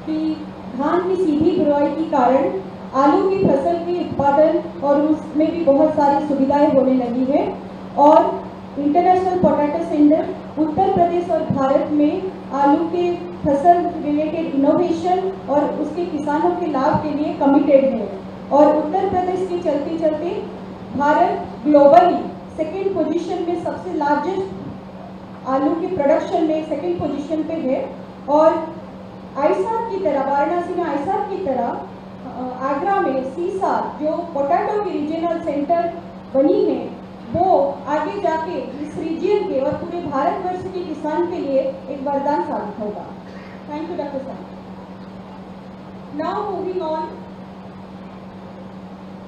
कि धान की सीधी बुआई के कारण आलू की फसल के उत्पादन और उसमें भी बहुत सारी सुविधाएं होने लगी है और international potato centre Uttar Pradesh और भारत में आलू के फसल रिलेटेड इनोवेशन और उसके किसानों के लाभ के लिए कमिटेड है और उत्तर प्रदेश के चलते चलते भारत ग्लोबली सेकेंड पोजीशन में सबसे लार्जेस्ट आलू के प्रोडक्शन में सेकेंड पोजीशन पे है और आईसार की तरह वाराणसी में आईसार की तरह आगरा में सीसार जो पोटैटो की रीजनल सेंटर बनी है वो आगे जाके इस रीजन के और पूरे भारतवर्ष के किसान के लिए एक वरदान साबित होगा। थैंक यू डॉक्टर साहब। नाउ मूविंग ऑन,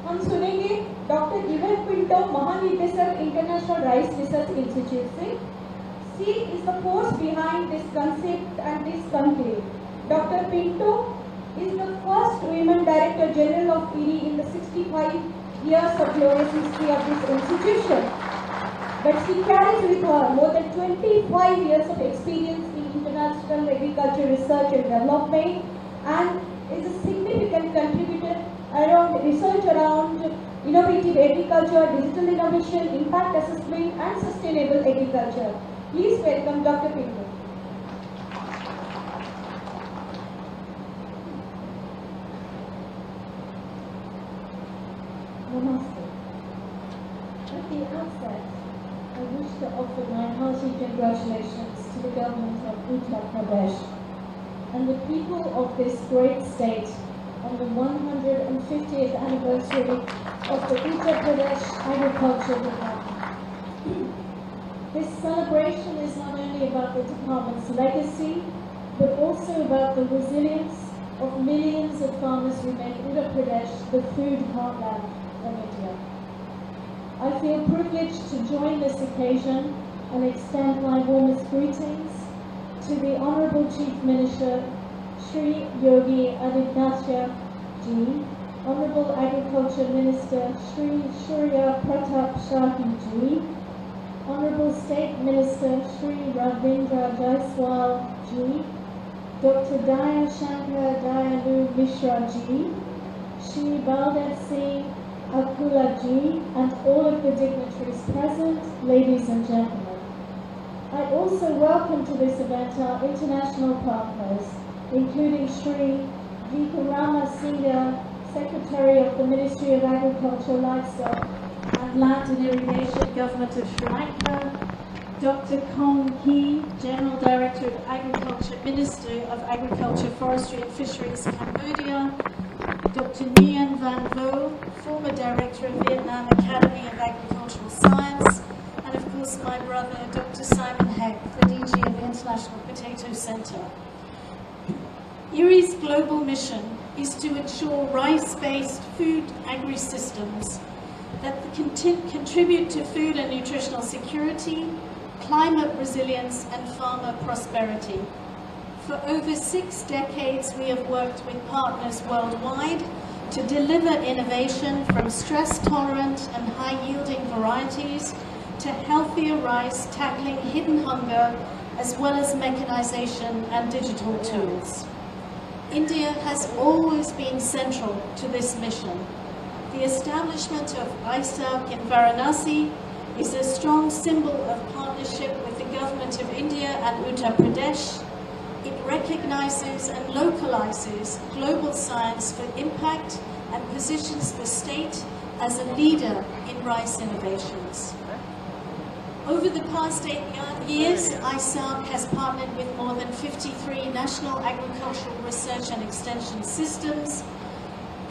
हम सुनेंगे डॉक्टर गिवन पिंटो, महानिदेशक इंटरनेशनल राइस रिसर्च इंस्टीट्यूट से। She is the force behind this concept and this conclave. Dr. Pinto is the first women Director General of IRI in the 65 years of glorious history of this institution. But she carries with her more than 25 years of experience in international agriculture research and development and is a significant contributor around research around innovative agriculture, digital innovation, impact assessment and sustainable agriculture. Please welcome Dr. Pinto. Namaste. At the outset, I wish to offer my hearty congratulations to the government of Uttar Pradesh and the people of this great state on the 150th anniversary of the Uttar Pradesh Agriculture Department. This celebration is not only about the department's legacy, but also about the resilience of millions of farmers who make Uttar Pradesh the food heartland of India. I feel privileged to join this occasion and extend my warmest greetings to the Honourable Chief Minister, Shri Yogi Adityanath Ji, Honourable Agriculture Minister, Shri Surya Pratap Shahi Ji, Honourable State Minister Shri Ravindra Jaiswal Ji, Dr. Daya Shankar Dayalu Mishra Ji, Shri Baldev Singh Akula Ji, and all of the dignitaries present, ladies and gentlemen. I also welcome to this event our international partners, including Shri Vikarama Singha, Secretary of the Ministry of Agriculture, Livestock and Land and Irrigation, Government of Sri Lanka, Dr. Kong Hee, General Director of Agriculture, Minister of Agriculture, Forestry and Fisheries, Cambodia, Dr. Nguyen Van Vo, former Director of Vietnam Academy of Agricultural Science, and of course my brother, Dr. Simon Heck, the DG of the International Potato Center. IRI's global mission is to ensure rice-based food agri-systems that contribute to food and nutritional security, climate resilience and farmer prosperity. For over 6 decades, we have worked with partners worldwide to deliver innovation from stress-tolerant and high-yielding varieties to healthier rice tackling hidden hunger, as well as mechanization and digital tools. India has always been central to this mission. The establishment of ISAC in Varanasi is a strong symbol of partnership with the Government of India and Uttar Pradesh. It recognizes and localizes global science for impact and positions the state as a leader in rice innovations. Over the past 8 years, ISAC has partnered with more than 53 national agricultural research and extension systems,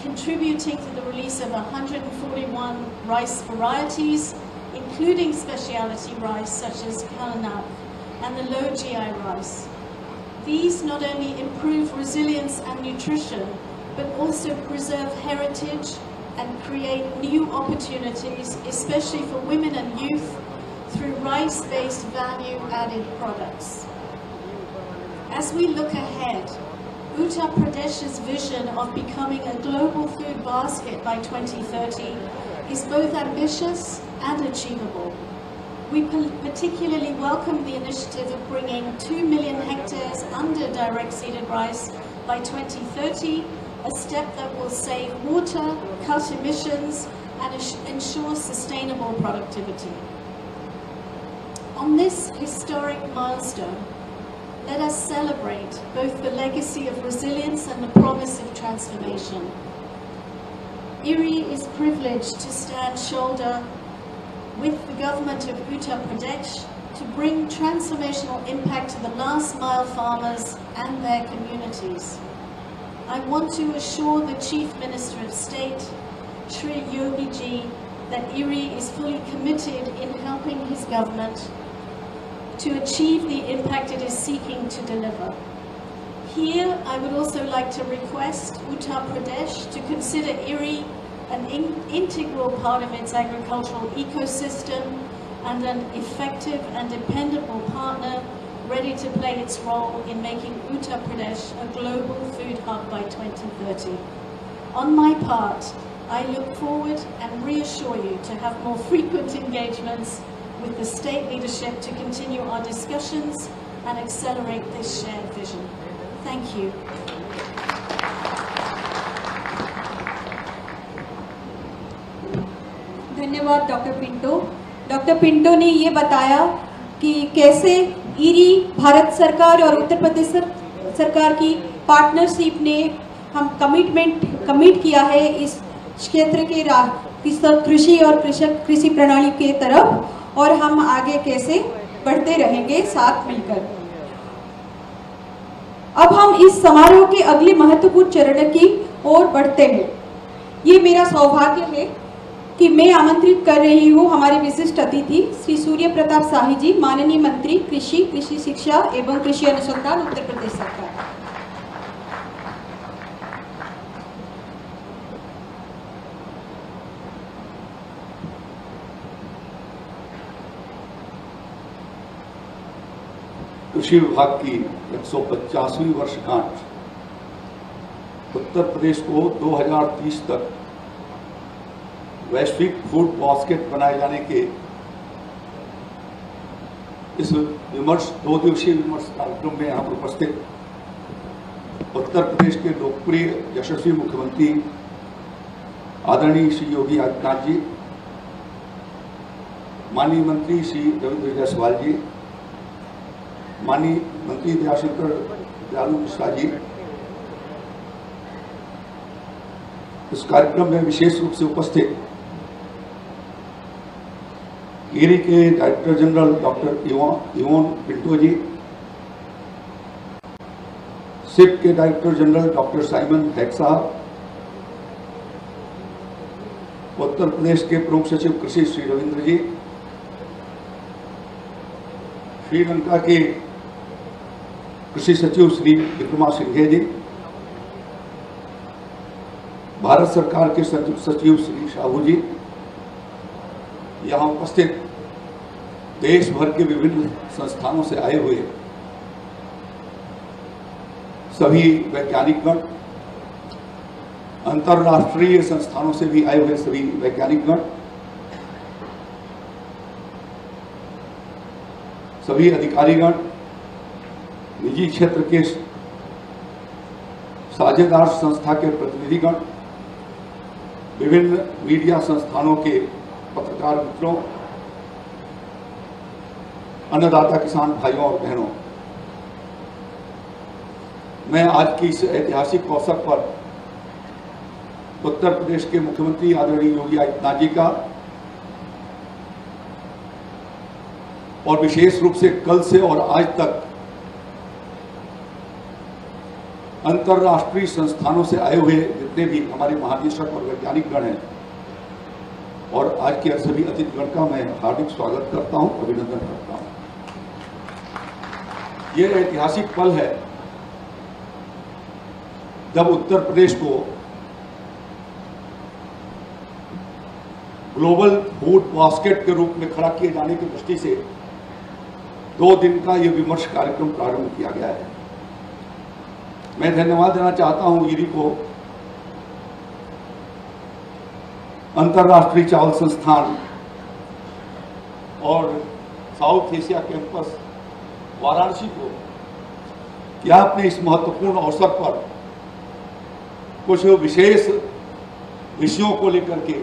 contributing to the release of 141 rice varieties, including specialty rice such as Kalanak and the low GI rice. These not only improve resilience and nutrition, but also preserve heritage and create new opportunities, especially for women and youth, through rice-based value-added products. As we look ahead, Uttar Pradesh's vision of becoming a global food basket by 2030 is both ambitious and achievable. We particularly welcome the initiative of bringing 2 million hectares under direct seeded rice by 2030, a step that will save water, cut emissions, and ensure sustainable productivity. On this historic milestone, let us celebrate both the legacy of resilience and the promise of transformation. IRRI is privileged to stand shoulder with the government of Uttar Pradesh to bring transformational impact to the last mile farmers and their communities. I want to assure the Chief Minister of State, Shri Yogi Ji, that IRRI is fully committed in helping his government to achieve the impact it is seeking to deliver. Here, I would also like to request Uttar Pradesh to consider IRRI an integral part of its agricultural ecosystem and an effective and dependable partner ready to play its role in making Uttar Pradesh a global food hub by 2030. On my part, I look forward and reassure you to have more frequent engagements with the state leadership to continue our discussions and accelerate this shared vision. Thank you. धन्यवाद doctor Pinto. Doctor Pinto ने ये बताया कि कैसे IRRI Bharat सरकार और उत्तर प्रदेश सरकार की पार्टनरशिप ने हम कमिट किया है इस क्षेत्र के कृषि और कृषि प्रणाली के तरफ, और हम आगे कैसे बढ़ते रहेंगे साथ मिलकर। अब हम इस समारोह के अगले महत्वपूर्ण चरण की ओर बढ़ते हैं। ये मेरा सौभाग्य है कि मैं आमंत्रित कर रही हूँ हमारे विशिष्ट अतिथि श्री सूर्य प्रताप शाही जी, माननीय मंत्री कृषि शिक्षा एवं कृषि अनुसंधान उत्तर प्रदेश सरकार। कृषि विभाग की 150वीं वर्षगांठ उत्तर प्रदेश को 2030 तक वैश्विक फूड बास्केट बनाए जाने के इस दो दिवसीय विमर्श कार्यक्रम में यहाँ उपस्थित उत्तर प्रदेश के लोकप्रिय यशस्वी मुख्यमंत्री आदरणीय श्री योगी आदित्यनाथ जी, माननीय मंत्री श्री रविंद्र जायसवाल जी, माननीय मंत्री दयाशंकर दयालु मिश्रा जी, इस कार्यक्रम में विशेष रूप से उपस्थित IRRI के director general doctor Ivan Pinto ji, SIP के director general doctor Simon Heck साहब, उत्तर प्रदेश के प्रमुख सचिव कृषि श्री रविंद्र जी, श्रीलंका के कृषि सचिव श्री विक्रमा सिंघे जी, भारत सरकार के सचिव श्री साहू जी, यहाँ उपस्थित देश भर के विभिन्न संस्थानों से आए हुए सभी वैज्ञानिकगण, अंतर्राष्ट्रीय संस्थानों से भी आए हुए सभी वैज्ञानिकगण, सभी अधिकारीगण, निजी क्षेत्र के साझेदार संस्था के प्रतिनिधिगण, विभिन्न मीडिया संस्थानों के पत्रकार मित्रों, अन्नदाता किसान भाइयों और बहनों, मैं आज की इस ऐतिहासिक अवसर पर उत्तर प्रदेश के मुख्यमंत्री आदरणीय योगी आदित्यनाथ जी का और विशेष रूप से कल से और आज तक अंतर्राष्ट्रीय संस्थानों से आए हुए जितने भी हमारे महानिदेशक और वैज्ञानिक गण हैं और आज के सभी अतिथिगण का मैं हार्दिक स्वागत करता हूं, अभिनंदन करता हूं। यह ऐतिहासिक पल है जब उत्तर प्रदेश को ग्लोबल फूड बास्केट के रूप में खड़ा किए जाने की दृष्टि से 2 दिन का यह विमर्श कार्यक्रम प्रारंभ किया गया है। मैं धन्यवाद देना चाहता हूं IRRI को, अंतर्राष्ट्रीय चावल संस्थान और साउथ एशिया कैंपस वाराणसी को कि आपने इस महत्वपूर्ण अवसर पर कुछ विशेष विषयों को लेकर के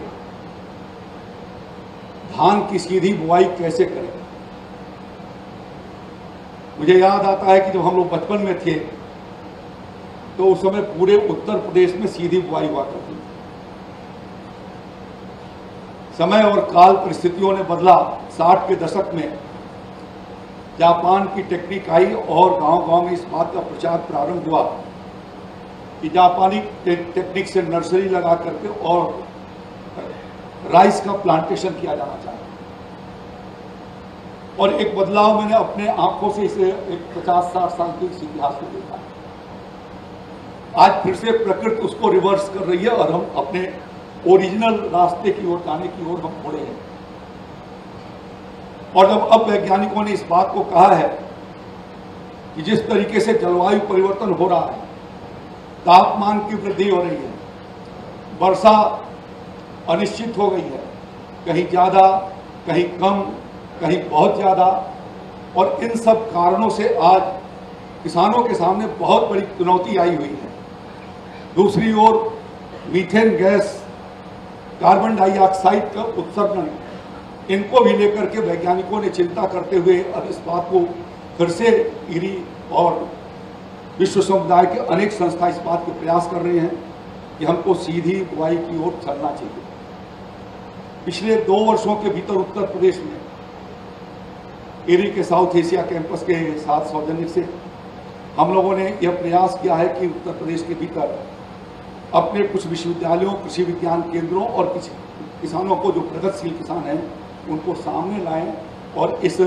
धान की सीधी बुआई कैसे करें। मुझे याद आता है कि जब हम लोग बचपन में थे तो उस समय पूरे उत्तर प्रदेश में सीधी बुआई हुआ करती थी। समय और काल परिस्थितियों ने बदला। 60 के दशक में जापान की टेक्निक आई और गांव-गांव में इस बात का प्रचार प्रारंभ हुआ कि जापानी टेक्निक से नर्सरी लगा करके और राइस का प्लांटेशन किया जाना चाहिए। और एक बदलाव मैंने अपने आंखों से इसे एक 50-60 साल के इतिहास में देखा। आज फिर से प्रकृति उसको रिवर्स कर रही है और हम अपने ओरिजिनल रास्ते की ओर जाने की ओर हम मुड़े हैं। और जब अब वैज्ञानिकों ने इस बात को कहा है कि जिस तरीके से जलवायु परिवर्तन हो रहा है, तापमान की वृद्धि हो रही है, वर्षा अनिश्चित हो गई है, कहीं ज़्यादा कहीं कम कहीं बहुत ज़्यादा, और इन सब कारणों से आज किसानों के सामने बहुत बड़ी चुनौती आई हुई है। दूसरी ओर मीथेन गैस, कार्बन डाइऑक्साइड का उत्सर्जन, इनको भी लेकर के वैज्ञानिकों ने चिंता करते हुए अब इस बात को फिर से IRRI और विश्व समुदाय के अनेक संस्था इस बात के प्रयास कर रहे हैं कि हमको सीधी बुआई की ओर चलना चाहिए। पिछले 2 वर्षों के भीतर उत्तर प्रदेश में IRRI के साउथ एशिया कैंपस के साथ सौजन्य से हम लोगों ने यह प्रयास किया है कि उत्तर प्रदेश के भीतर अपने कुछ विश्वविद्यालयों, कृषि विज्ञान केंद्रों और कुछ किसानों को, जो प्रगतिशील किसान हैं, उनको सामने लाएं और इस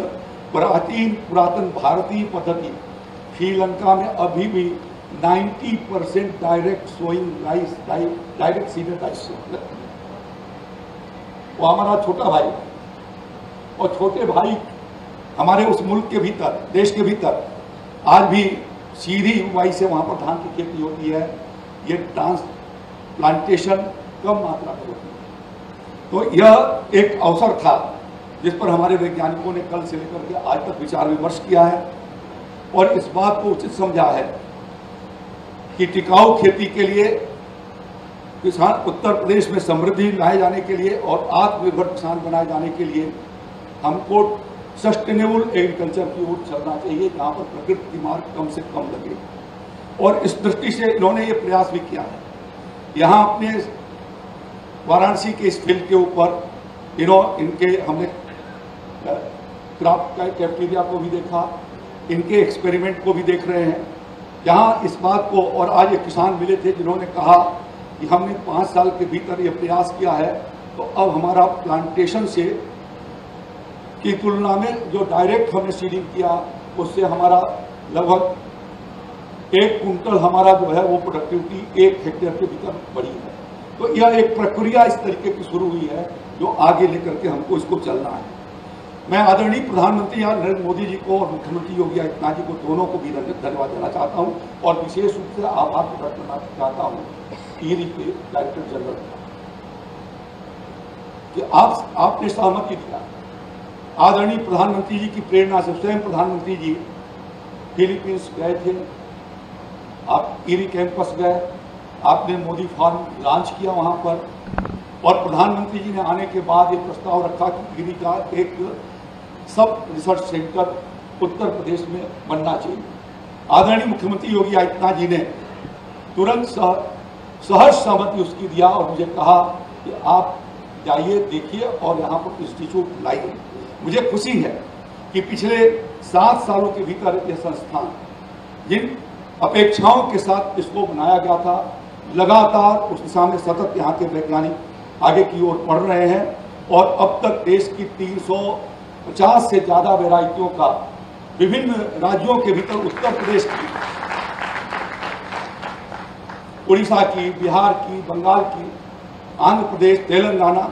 पुरातन भारतीय पद्धति, श्रीलंका में अभी भी 90% direct sowing rice, direct seeded rice, वो हमारा छोटा भाई और छोटे भाई हमारे उस मुल्क के भीतर, देश के भीतर आज भी सीधी बुआई से वहाँ पर धान की खेती होती है। ये ट्रांसप्लांटेशन कम मात्रा में होती है। तो यह एक अवसर था जिस पर हमारे वैज्ञानिकों ने कल से लेकर के आज तक विचार विमर्श किया है और इस बात को उचित समझा है कि टिकाऊ खेती के लिए, किसान उत्तर प्रदेश में समृद्धि लाए जाने के लिए और आत्मनिर्भर किसान बनाए जाने के लिए हमको सस्टेनेबल एग्रीकल्चर की ओर चलना चाहिए, जहाँ पर प्रकृति की मार कम से कम लगे। और इस दृष्टि से इन्होंने ये प्रयास भी किया है। यहाँ अपने वाराणसी के इस फील्ड के ऊपर इनके हमने क्राफ्ट कैफेटेरिया को भी देखा, इनके एक्सपेरिमेंट को भी देख रहे हैं, जहाँ इस बात को, और आज एक किसान मिले थे जिन्होंने कहा कि हमने 5 साल के भीतर ये प्रयास किया है, तो अब हमारा प्लांटेशन से की तुलना में जो डायरेक्ट हमने सीडिंग किया उससे हमारा लगभग 1 कुंटल हमारा जो है वो प्रोडक्टिविटी 1 हेक्टेयर के भीतर बढ़ी है। तो यह एक प्रक्रिया इस तरीके की शुरू हुई है जो आगे लेकर के हमको इसको चलना है। मैं आदरणीय प्रधानमंत्री नरेंद्र मोदी जी को और मुख्यमंत्री योगी आदित्यनाथ जी को, दोनों को भी धन्यवाद देना चाहता हूं और विशेष रूप से आभार प्रकट करना चाहता हूं IRRI के डायरेक्टर जनरल कि आपने सहमति दिया। आदरणीय प्रधानमंत्री जी की प्रेरणा से स्वयं प्रधानमंत्री जी फिलीपींस गए थे, आप IRRI कैंपस गए, आपने मोदी फार्म लॉन्च किया वहाँ पर, और प्रधानमंत्री जी ने आने के बाद एक प्रस्ताव रखा कि IRRI का एक सब रिसर्च सेंटर उत्तर प्रदेश में बनना चाहिए। आदरणीय मुख्यमंत्री योगी आदित्यनाथ जी ने तुरंत सहर्ष सहमति उसकी दिया और मुझे कहा कि आप जाइए, देखिए और यहाँ पर इंस्टीट्यूट लाइए। मुझे खुशी है कि पिछले 7 सालों के भीतर यह संस्थान जिन अपेक्षाओं के साथ इसको बनाया गया था, लगातार उस दिशा में सतत यहाँ के वैज्ञानिक आगे की ओर बढ़ रहे हैं और अब तक देश की 350 से ज़्यादा वैरायटियों का विभिन्न राज्यों के भीतर, उत्तर प्रदेश की, उड़ीसा की, बिहार की, बंगाल की, आंध्र प्रदेश, तेलंगाना,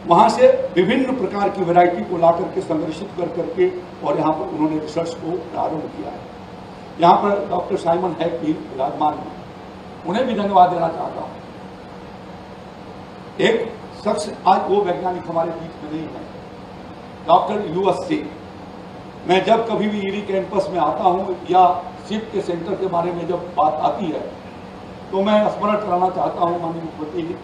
वहाँ से विभिन्न प्रकार की वैरायटी को ला करके संरक्षित कर करके और यहाँ पर उन्होंने रिसर्च को प्रारंभ किया है। यहाँ पर डॉक्टर साइमन हैक भी विराजमान हैं, उन्हें भी धन्यवाद देना चाहता हूँ। एक शख्स आज वो वैज्ञानिक हमारे बीच में नहीं है, डॉक्टर US सिंह। मैं जब कभी भी IRRI कैंपस में आता हूँ या शिप के सेंटर के बारे में जब बात आती है तो मैं स्मरण कराना चाहता हूँ माननीय मुख्यमंत्री जी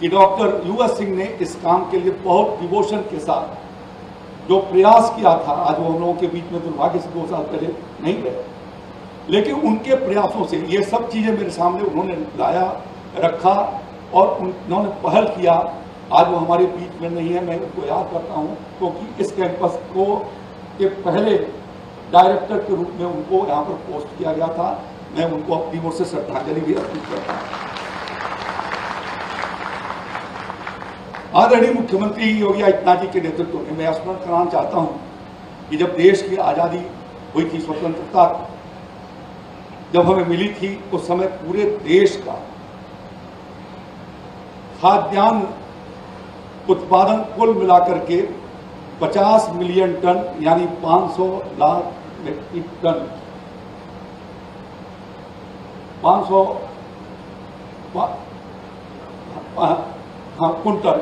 कि डॉक्टर यूएस सिंह ने इस काम के लिए बहुत डिवोशन के साथ जो प्रयास किया था, आज वो हम लोगों के बीच में दुर्भाग्य से 2 साल पहले नहीं रहे, लेकिन उनके प्रयासों से ये सब चीज़ें मेरे सामने उन्होंने लाया रखा और उन्होंने पहल किया। आज वो हमारे बीच में नहीं है, मैं उनको याद करता हूँ क्योंकि इस कैंपस को के पहले डायरेक्टर के रूप में उनको यहाँ पर पोस्ट किया गया था। मैं उनको अपनी ओर से श्रद्धांजलि भी अर्पित करता हूँ। आदरणीय मुख्यमंत्री योगी आदित्यनाथ जी के नेतृत्व में मैं स्मरण कराना चाहता हूँ कि जब देश की आज़ादी हुई थी, स्वतंत्रता जब हमें मिली थी, उस समय पूरे देश का खाद्यान्न उत्पादन कुल मिलाकर के 50 मिलियन टन यानी 500 लाख मेट्रिक टन 500 कुंटल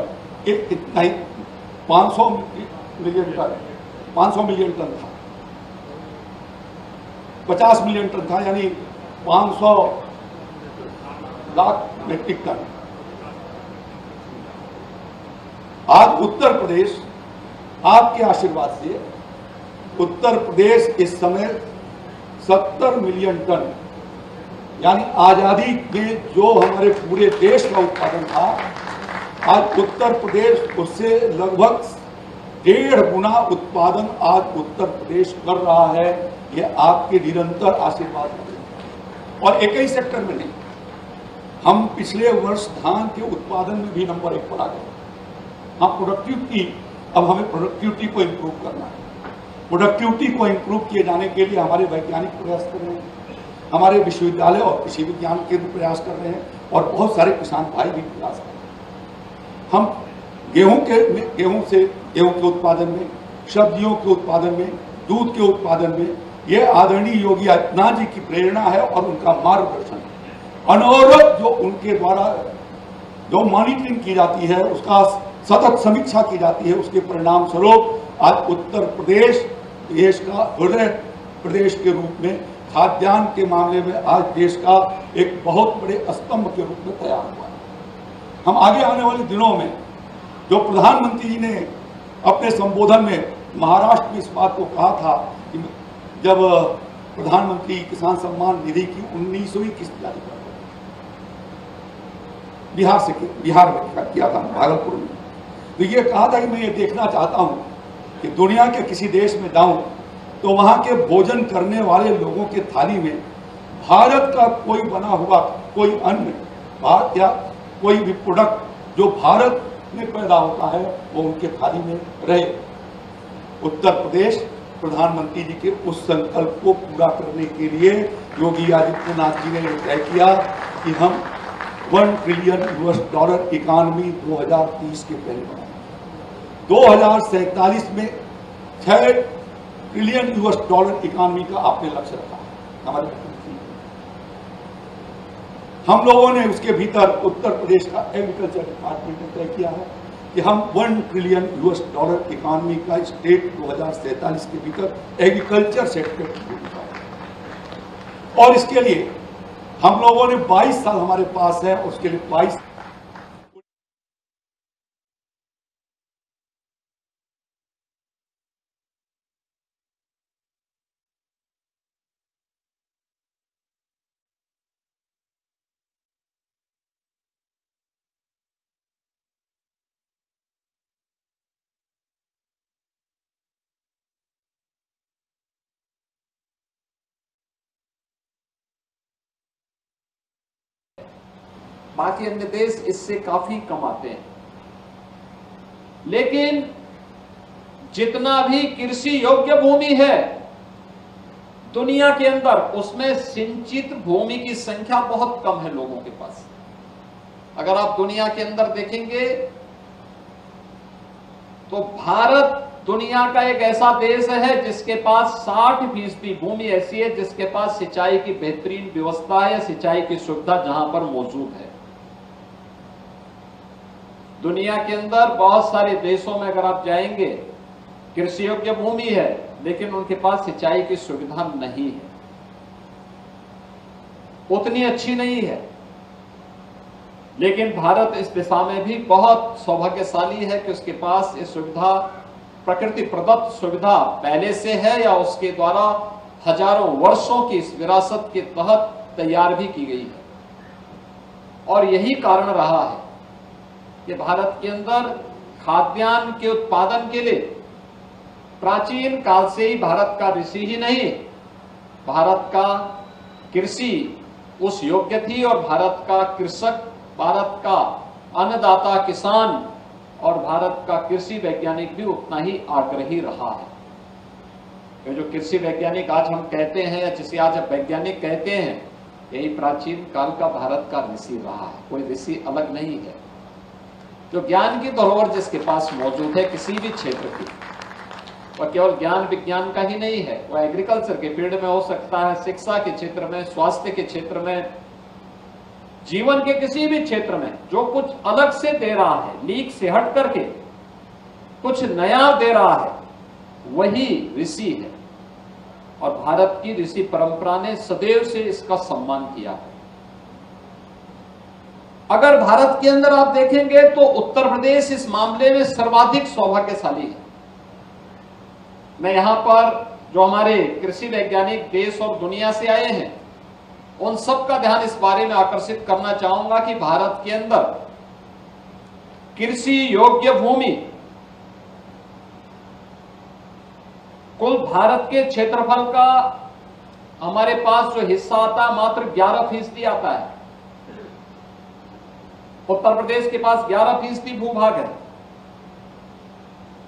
इतना ही 500 मिलियन टन था, 50 मिलियन टन था यानी 500 लाख मेट्रिक टन। आज उत्तर प्रदेश आपके आशीर्वाद से उत्तर प्रदेश इस समय 70 मिलियन टन यानी आजादी में जो हमारे पूरे देश का उत्पादन था, आज उत्तर प्रदेश उससे लगभग 1.5 गुना उत्पादन आज उत्तर प्रदेश कर रहा है। ये आपके निरंतर आशीर्वाद है और एक ही सेक्टर में नहीं, हम पिछले वर्ष धान के उत्पादन में भी नंबर 1 पर आ गए। हाँ, प्रोडक्टिविटी, अब हमें प्रोडक्टिविटी को इम्प्रूव करना है। प्रोडक्टिविटी को इम्प्रूव किए जाने के लिए हमारे वैज्ञानिक प्रयास कर रहे हैं, हमारे विश्वविद्यालय और कृषि विज्ञान केंद्र प्रयास कर रहे हैं और बहुत सारे किसान भाई भी प्रयास कर रहे हैं। हम गेहूं के उत्पादन में, सब्जियों के उत्पादन में, दूध के उत्पादन में, ये आदरणीय योगी आदित्यनाथ जी की प्रेरणा है और उनका मार्गदर्शन है। अनवरत जो उनके द्वारा जो मॉनिटरिंग की जाती है, उसका सतत समीक्षा की जाती है, उसके परिणाम स्वरूप आज उत्तर प्रदेश देश का हृदय प्रदेश के रूप में खाद्यान्न के मामले में आज देश का एक बहुत बड़े स्तंभ के रूप में तैयार हुआ है। हम आगे आने वाले दिनों में जो प्रधानमंत्री जी ने अपने संबोधन में महाराष्ट्र में इस बात को कहा था कि जब प्रधानमंत्री किसान सम्मान निधि की 19वीं किस्त जारी कर बिहार में किया था, भागलपुर में, तो ये कहा था कि मैं ये देखना चाहता हूँ कि दुनिया के किसी देश में जाऊँ तो वहाँ के भोजन करने वाले लोगों के थाली में भारत का कोई बना हुआ कोई अन्न या कोई भी प्रोडक्ट जो भारत में पैदा होता है वो उनके थाली में रहे। उत्तर प्रदेश प्रधानमंत्री जी के उस संकल्प को पूरा करने के लिए योगी आदित्यनाथ जी ने तय किया कि हम $1 ट्रिलियन इकॉनमी 2030 के पहले बनाए। 2047 में $6 ट्रिलियन इकॉनमी का आपने लक्ष्य रखा है हमारे। हम लोगों ने उसके भीतर उत्तर प्रदेश का एग्रीकल्चर डिपार्टमेंट ने तय किया है कि हम $1 ट्रिलियन इकॉनमी का स्टेट 2047 के भीतर एग्रीकल्चर सेक्टर, और इसके लिए हम लोगों ने 22 साल हमारे पास है, उसके लिए 22 बाकी अन्य देश इससे काफी कम आते हैं, लेकिन जितना भी कृषि योग्य भूमि है दुनिया के अंदर, उसमें सिंचित भूमि की संख्या बहुत कम है लोगों के पास। अगर आप दुनिया के अंदर देखेंगे तो भारत दुनिया का एक ऐसा देश है जिसके पास 60% भूमि ऐसी है जिसके पास सिंचाई की बेहतरीन व्यवस्था है, सिंचाई की सुविधा जहां पर मौजूद है। दुनिया के अंदर बहुत सारे देशों में अगर आप जाएंगे कृषि योग्य भूमि है लेकिन उनके पास सिंचाई की सुविधा नहीं है, उतनी अच्छी नहीं है। लेकिन भारत इस दिशा में भी बहुत सौभाग्यशाली है कि उसके पास ये सुविधा, प्रकृति प्रदत्त सुविधा पहले से है या उसके द्वारा हजारों वर्षों की इस विरासत के तहत तैयार भी की गई है। और यही कारण रहा है कि भारत के अंदर खाद्यान्न के उत्पादन के लिए प्राचीन काल से ही भारत का ऋषि ही नहीं, भारत का कृषि उस योग्य थी और भारत का कृषक, भारत का अन्नदाता किसान और भारत का कृषि वैज्ञानिक भी उतना ही आग्रही रहा है। जो कृषि वैज्ञानिक आज हम कहते हैं या जिसे आज अब वैज्ञानिक कहते हैं, यही प्राचीन काल का भारत का ऋषि रहा है, कोई ऋषि अलग नहीं है। जो ज्ञान की धरोहर जिसके पास मौजूद है किसी भी क्षेत्र की, वह केवल ज्ञान विज्ञान का ही नहीं है, वह एग्रीकल्चर के फील्ड में हो सकता है, शिक्षा के क्षेत्र में, स्वास्थ्य के क्षेत्र में, जीवन के किसी भी क्षेत्र में जो कुछ अलग से दे रहा है, लीक से हट करके कुछ नया दे रहा है, वही ऋषि है। और भारत की ऋषि परंपरा ने सदैव से इसका सम्मान किया है। अगर भारत के अंदर आप देखेंगे तो उत्तर प्रदेश इस मामले में सर्वाधिक सौभाग्यशाली है। मैं यहां पर जो हमारे कृषि वैज्ञानिक देश और दुनिया से आए हैं उन सब का ध्यान इस बारे में आकर्षित करना चाहूंगा कि भारत के अंदर कृषि योग्य भूमि कुल भारत के क्षेत्रफल का हमारे पास जो हिस्सा आता है मात्र 11% आता है। उत्तर प्रदेश के पास 11% भूभाग है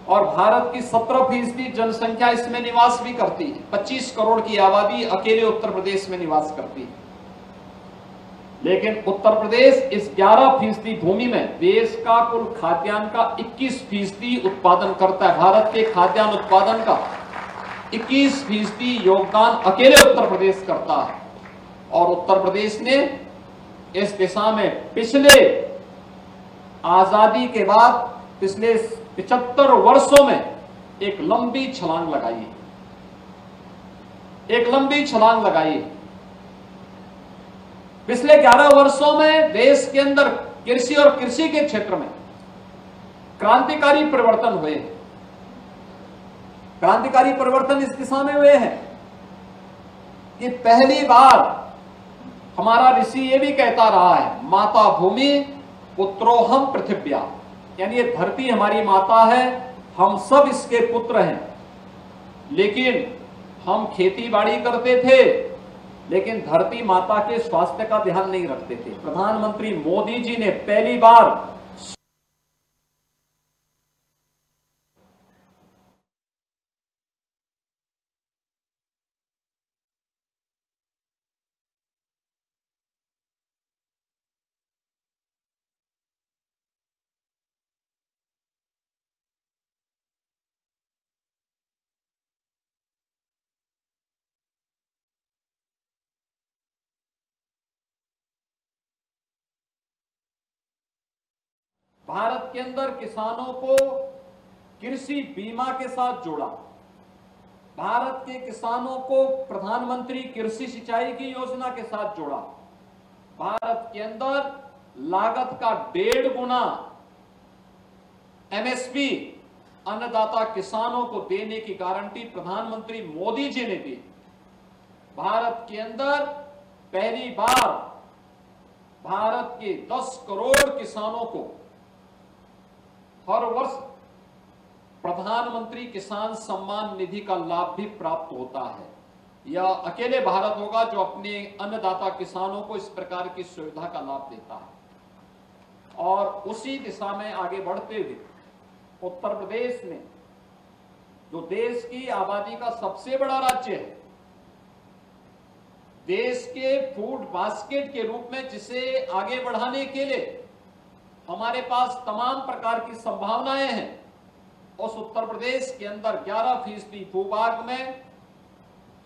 और भारत की 17% जनसंख्या इसमें निवास भी करती है। 25 करोड़ की आबादी अकेले उत्तर प्रदेश में निवास करती है। लेकिन उत्तर प्रदेश इस 11% भूमि में देश का कुल खाद्यान्न का 21% उत्पादन करता है। भारत के खाद्यान्न उत्पादन का 21% योगदान अकेले उत्तर प्रदेश करता है। और उत्तर प्रदेश ने इस दिशा में पिछले आजादी के बाद पिछले 75 वर्षों में एक लंबी छलांग लगाई, एक लंबी छलांग लगाई। पिछले 11 वर्षों में देश के अंदर कृषि और कृषि के क्षेत्र में क्रांतिकारी परिवर्तन हुए हैं। क्रांतिकारी परिवर्तन इस दिशा में हुए हैं कि पहली बार हमारा ऋषि ये भी कहता रहा है, माता भूमि पुत्रोहम पृथिव्या, यानी ये धरती हमारी माता है, हम सब इसके पुत्र हैं। लेकिन हम खेती बाड़ी करते थे लेकिन धरती माता के स्वास्थ्य का ध्यान नहीं रखते थे। प्रधानमंत्री मोदी जी ने पहली बार भारत के अंदर किसानों को कृषि बीमा के साथ जोड़ा। भारत के किसानों को प्रधानमंत्री कृषि सिंचाई की योजना के साथ जोड़ा। भारत के अंदर लागत का 1.5 गुना एमएसपी अन्नदाता किसानों को देने की गारंटी प्रधानमंत्री मोदी जी ने दी। भारत के अंदर पहली बार भारत के 10 करोड़ किसानों को हर वर्ष प्रधानमंत्री किसान सम्मान निधि का लाभ भी प्राप्त होता है। यह अकेले भारत होगा जो अपने अन्नदाता किसानों को इस प्रकार की सुविधा का लाभ देता है। और उसी दिशा में आगे बढ़ते हुए उत्तर प्रदेश में जो देश की आबादी का सबसे बड़ा राज्य है, देश के फूड बास्केट के रूप में जिसे आगे बढ़ाने के लिए हमारे पास तमाम प्रकार की संभावनाएं हैं, उस उत्तर प्रदेश के अंदर 11% भूभाग में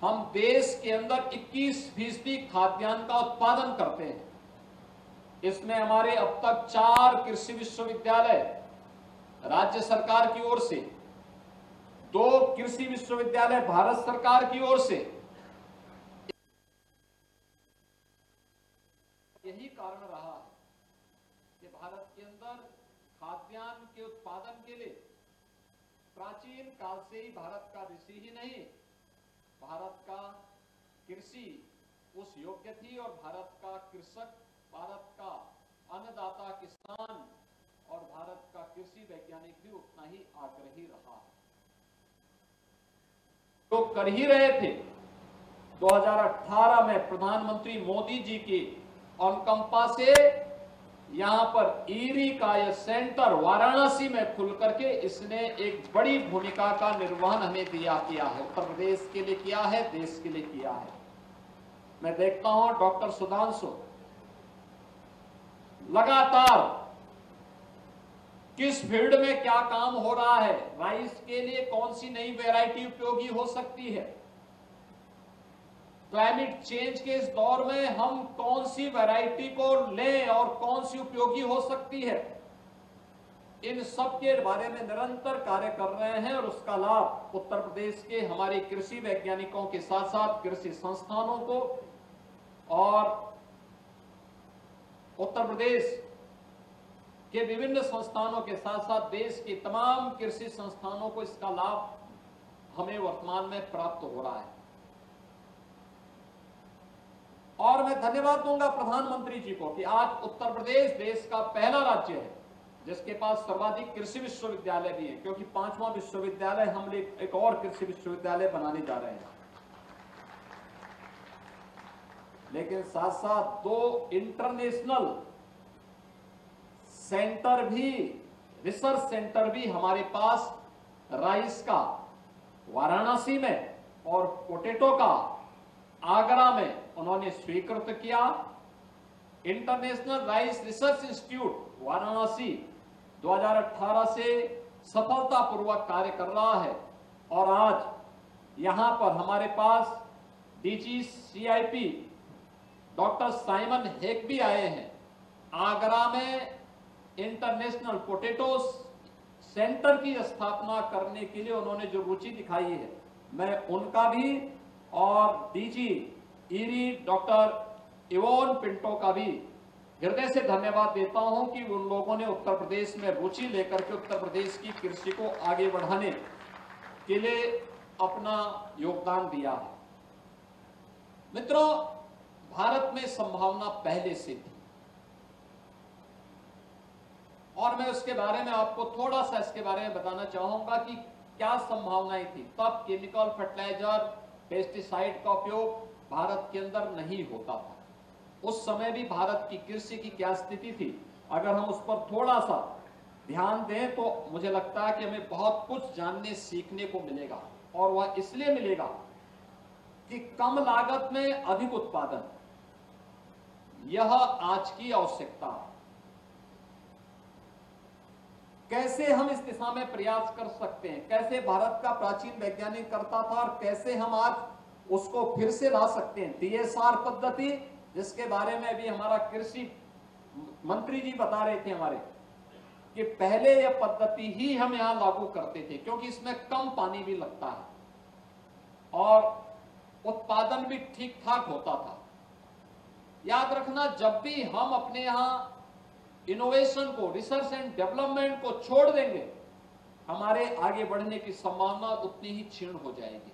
हम देश के अंदर 21% खाद्यान्न का उत्पादन करते हैं। इसमें हमारे अब तक 4 कृषि विश्वविद्यालय राज्य सरकार की ओर से, 2 कृषि विश्वविद्यालय भारत सरकार की ओर से। यही कारण रहा है कि भारत के अंदर खाद्यान्न के उत्पादन के लिए प्राचीन काल से ही भारत का ऋषि ही नहीं, भारत का कृषि उस योग्य थी और भारत का कृषक, भारत का अन्नदाता किसान और भारत का कृषि वैज्ञानिक भी उतना ही आग्रही रहा। तो कर ही रहे थे। 2018 में प्रधानमंत्री मोदी जी की अनुकंपा से यहां पर ईरी का यह सेंटर वाराणसी में खुल करके इसने एक बड़ी भूमिका का निर्वहन हमें किया है, उत्तर प्रदेश के लिए किया है, देश के लिए किया है। मैं देखता हूं डॉक्टर सुधांशु लगातार किस फील्ड में क्या काम हो रहा है, राइस के लिए कौन सी नई वैरायटी उपयोगी हो सकती है, क्लाइमेट चेंज के इस दौर में हम कौन सी वैरायटी को लें और कौन सी उपयोगी हो सकती है, इन सब के बारे में निरंतर कार्य कर रहे हैं। और उसका लाभ उत्तर प्रदेश के हमारे कृषि वैज्ञानिकों के साथ साथ कृषि संस्थानों को और उत्तर प्रदेश के विभिन्न संस्थानों के साथ साथ देश के तमाम कृषि संस्थानों को इसका लाभ हमें वर्तमान में प्राप्त हो रहा है। और मैं धन्यवाद दूंगा प्रधानमंत्री जी को कि आज उत्तर प्रदेश देश का पहला राज्य है जिसके पास सर्वाधिक कृषि विश्वविद्यालय भी है, क्योंकि 5वां विश्वविद्यालय हम एक और कृषि विश्वविद्यालय बनाने जा रहे हैं। लेकिन साथ साथ 2 इंटरनेशनल सेंटर भी, रिसर्च सेंटर भी हमारे पास राइस का वाराणसी में और पोटैटो का आगरा में उन्होंने स्वीकृत किया। International rice research institute Varanasi 2018 से सफलतापूर्वक कार्य कर रहा है और आज यहां पर हमारे पास DGCIP डॉक्टर साइमन हेक भी आए हैं। आगरा में इंटरनेशनल पोटैटो सेंटर की स्थापना करने के लिए उन्होंने जो रुचि दिखाई है, मैं उनका भी और DG eerie doctor Yvonne Pinto का भी हृदय से धन्यवाद देता हूं कि उन लोगों ने उत्तर प्रदेश में रुचि लेकर के उत्तर प्रदेश की कृषि को आगे बढ़ाने के लिए अपना योगदान दिया है। मित्रों, भारत में संभावना पहले से थी और मैं उसके बारे में आपको थोड़ा सा इसके बारे में बताना चाहूंगा कि क्या संभावनाएं थी। तब केमिकल फर्टिलाइजर, पेस्टिसाइड का उपयोग भारत के अंदर नहीं होता था। उस समय भी भारत की कृषि की क्या स्थिति थी, अगर हम उस पर थोड़ा सा ध्यान दें तो मुझे लगता है कि हमें बहुत कुछ जानने सीखने को मिलेगा। और वह इसलिए मिलेगा कि कम लागत में अधिक उत्पादन, यह आज की आवश्यकता है। कैसे हम इस दिशा में प्रयास कर सकते हैं, कैसे भारत का प्राचीन वैज्ञानिक करता था और कैसे हम आज उसको फिर से ला सकते हैं। DSR पद्धति, जिसके बारे में भी हमारा कृषि मंत्री जी बता रहे थे हमारे, कि पहले यह पद्धति ही हम यहां लागू करते थे क्योंकि इसमें कम पानी भी लगता है और उत्पादन भी ठीक ठाक होता था। याद रखना, जब भी हम अपने यहां इनोवेशन को, रिसर्च एंड डेवलपमेंट को छोड़ देंगे, हमारे आगे बढ़ने की संभावना उतनी ही क्षीण हो जाएगी।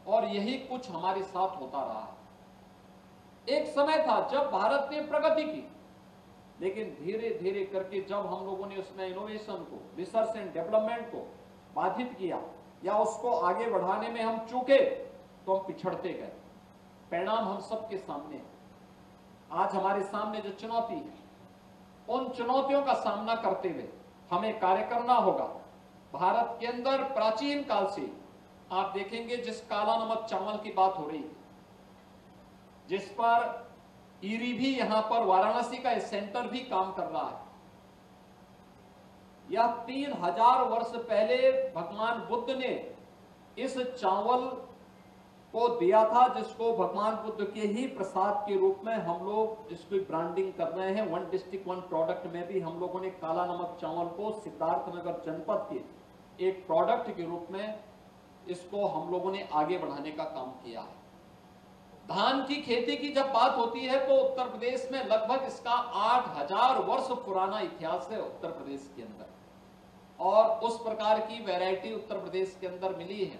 और यही कुछ हमारे साथ होता रहा है। एक समय था जब भारत ने प्रगति की, लेकिन धीरे धीरे करके जब हम लोगों ने उसमें इनोवेशन को, रिसर्च एंड डेवलपमेंट को बाधित किया या उसको आगे बढ़ाने में हम चूके, तो हम पिछड़ते गए। परिणाम हम सबके सामने है। आज हमारे सामने जो चुनौती है, उन चुनौतियों का सामना करते हुए हमें कार्य करना होगा। भारत के अंदर प्राचीन काल से आप देखेंगे, जिस काला नमक चावल की बात हो रही है, जिस पर ईरी भी यहां पर वाराणसी का सेंटर भी काम कर रहा है, यह 3000 वर्ष पहले भगवान बुद्ध ने इस चावल को दिया था, जिसको भगवान बुद्ध के ही प्रसाद के रूप में हम लोग इसकी ब्रांडिंग कर रहे हैं। 1 डिस्ट्रिक्ट 1 प्रोडक्ट में भी हम लोगों ने काला नमक चावल को सिद्धार्थनगर जनपद के एक प्रोडक्ट के रूप में इसको हम लोगों ने आगे बढ़ाने का काम किया है। धान की खेती की जब बात होती है तो उत्तर प्रदेश में लगभग इसका 1000 वर्ष पुराना इतिहास है उत्तर प्रदेश के अंदर, और उस प्रकार की वैरायटी उत्तर प्रदेश के अंदर मिली है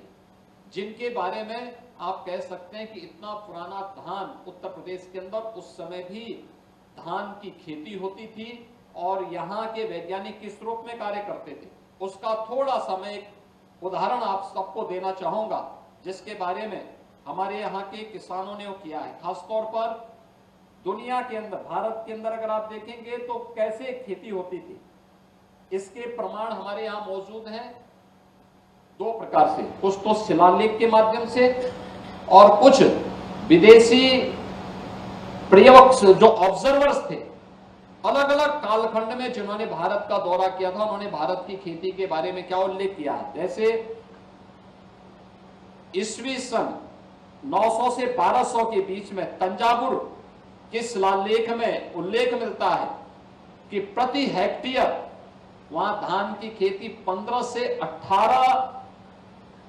जिनके बारे में आप कह सकते हैं कि इतना पुराना धान उत्तर प्रदेश के अंदर उस समय भी धान की खेती होती थी और यहाँ के वैज्ञानिक किस रूप में कार्य करते थे, उसका थोड़ा सा मैं एक उदाहरण आप सबको देना चाहूंगा जिसके बारे में हमारे यहाँ के किसानों ने वो किया है। खासतौर पर दुनिया के अंदर, भारत के अंदर अगर आप देखेंगे तो कैसे खेती होती थी, इसके प्रमाण हमारे यहाँ मौजूद हैं दो प्रकार से, कुछ तो शिलालेख के माध्यम से और कुछ विदेशी पर्यवेक्षक जो ऑब्जर्वर्स थे अलग अलग कालखंड में जिन्होंने भारत का दौरा किया था, उन्होंने भारत की खेती के बारे में क्या उल्लेख किया है। जैसे ईस्वी सन 900 से 1200 के बीच में तंजावुर के शिलालेख में उल्लेख मिलता है कि प्रति हेक्टेयर वहां धान की खेती 15 से 18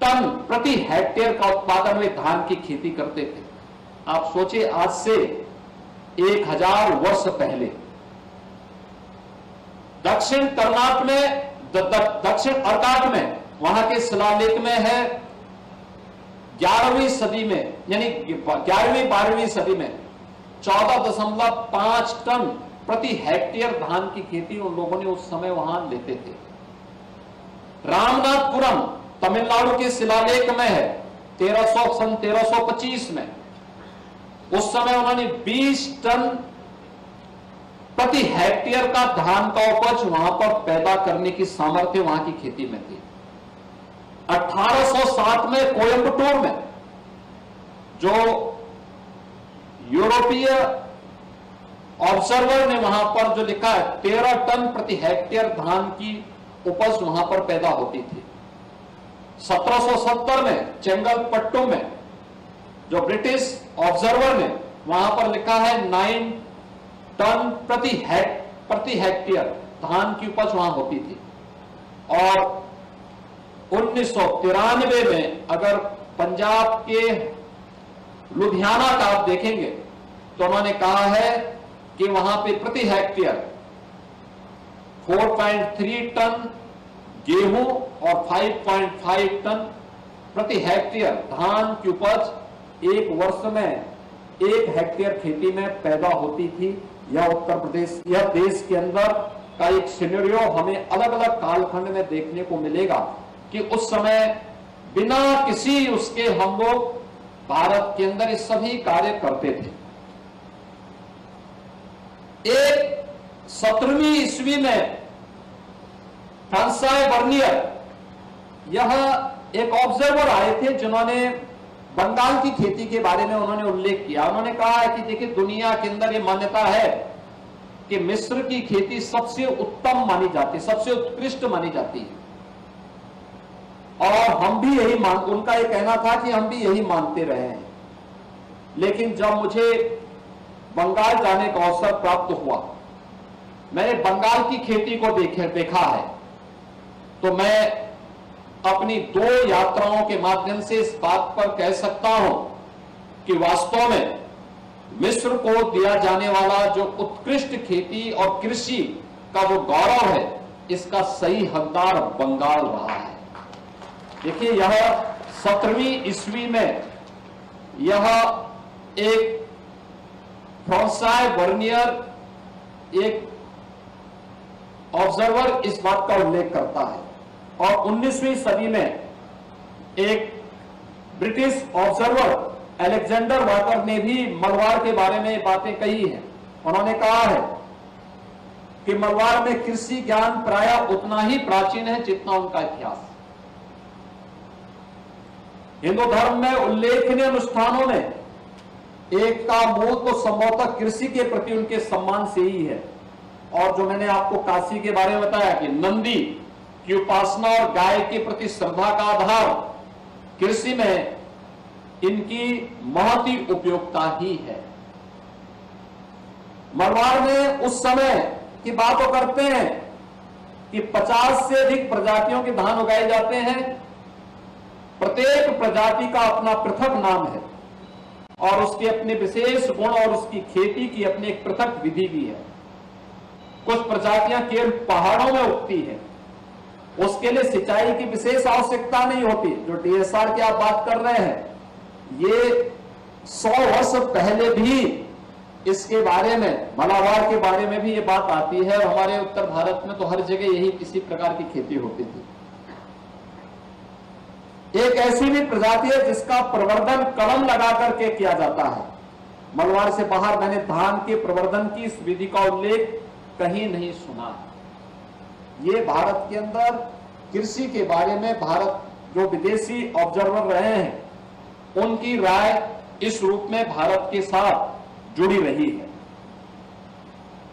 टन प्रति हेक्टेयर का उत्पादन वे धान की खेती करते थे। आप सोचिए आज से 1000 वर्ष पहले। दक्षिण कर्नाटक में, दक्षिण अर्काट में वहां के शिलालेख में है 11वीं सदी में, यानी 11वीं 12वीं सदी में 14.5 टन प्रति हेक्टेयर धान की खेती उन लोगों ने उस समय वहां लेते थे। रामनाथपुरम तमिलनाडु के शिलालेख में है 1325 में, उस समय उन्होंने 20 टन प्रति हेक्टेयर का धान का उपज वहां पर पैदा करने की सामर्थ्य वहां की खेती में थी। 1860 में कोयंबटूर में जो यूरोपीय ऑब्जर्वर ने वहां पर जो लिखा है 13 टन प्रति हेक्टेयर धान की उपज वहां पर पैदा होती थी। 1770 में चेंगलपट्टू में जो ब्रिटिश ऑब्जर्वर ने वहां पर लिखा है 9 टन प्रति हेक्टेयर धान की उपज वहां होती थी। और 1993 में अगर पंजाब के लुधियाना का आप देखेंगे तो उन्होंने कहा है कि वहां पे प्रति हेक्टेयर 4.3 टन गेहूं और 5.5 टन प्रति हेक्टेयर धान की उपज एक वर्ष में 1 हेक्टेयर खेती में पैदा होती थी। यह उत्तर प्रदेश, यह देश के अंदर का एक सिनेरियो हमें अलग अलग कालखंड में देखने को मिलेगा कि उस समय बिना किसी उसके हम लोग भारत के अंदर ये सभी कार्य करते थे। एक 17वीं ईस्वी में फ्रांसाई वर्नियर, यह एक ऑब्जर्वर आए थे जिन्होंने बंगाल की खेती के बारे में उन्होंने उल्लेख किया। उन्होंने कहा है कि देखिए दुनिया के अंदर यह मान्यता है कि मिस्र की खेती सबसे उत्तम मानी जाती है, सबसे उत्कृष्ट मानी जाती है, और हम भी यही उनका यह कहना था कि हम भी यही मानते रहे हैं। लेकिन जब मुझे बंगाल जाने का अवसर प्राप्त हुआ, मैंने बंगाल की खेती को देखा है, तो मैं अपनी 2 यात्राओं के माध्यम से इस बात पर कह सकता हूं कि वास्तव में मिस्र को दिया जाने वाला जो उत्कृष्ट खेती और कृषि का जो गौरव है, इसका सही हकदार बंगाल रहा है। देखिए यह 17वीं ईस्वी में यह एक फ्रांसाई वर्नियर एक ऑब्जर्वर इस बात का उल्लेख करता है। और 19वीं सदी में एक ब्रिटिश ऑब्जर्वर अलेक्जेंडर वाकर ने भी मलवार के बारे में बातें कही हैं। उन्होंने कहा है कि मलवार में कृषि ज्ञान प्रायः उतना ही प्राचीन है जितना उनका इतिहास। हिंदू धर्म में उल्लेखनीय अनुष्ठानों में एक का मूल तो संभवतः कृषि के प्रति उनके सम्मान से ही है। और जो मैंने आपको काशी के बारे में बताया कि नंदी की उपासना और गाय के प्रति श्रद्धा का आधार कृषि में इनकी महती उपयोगिता ही है। मरवाड़ में उस समय की बात वो करते हैं कि 50 से अधिक प्रजातियों के धान उगाए जाते हैं। प्रत्येक प्रजाति का अपना पृथक नाम है और उसके अपने विशेष गुण और उसकी खेती की अपनी एक पृथक विधि भी है। कुछ प्रजातियां केवल पहाड़ों में उगती है, उसके लिए सिंचाई की विशेष आवश्यकता नहीं होती। जो डीएसआर की आप बात कर रहे हैं, ये 100 वर्ष पहले भी इसके बारे में, मलाबार के बारे में भी ये बात आती है, और हमारे उत्तर भारत में तो हर जगह यही किसी प्रकार की खेती होती थी। एक ऐसी भी प्रजाति है जिसका प्रवर्धन कलम लगा करके किया जाता है। मलवार से बाहर मैंने धान के प्रवर्धन की इस विधि का उल्लेख कहीं नहीं सुना। ये भारत के अंदर कृषि के बारे में भारत जो विदेशी ऑब्जर्वर रहे हैं, उनकी राय इस रूप में भारत के साथ जुड़ी रही है।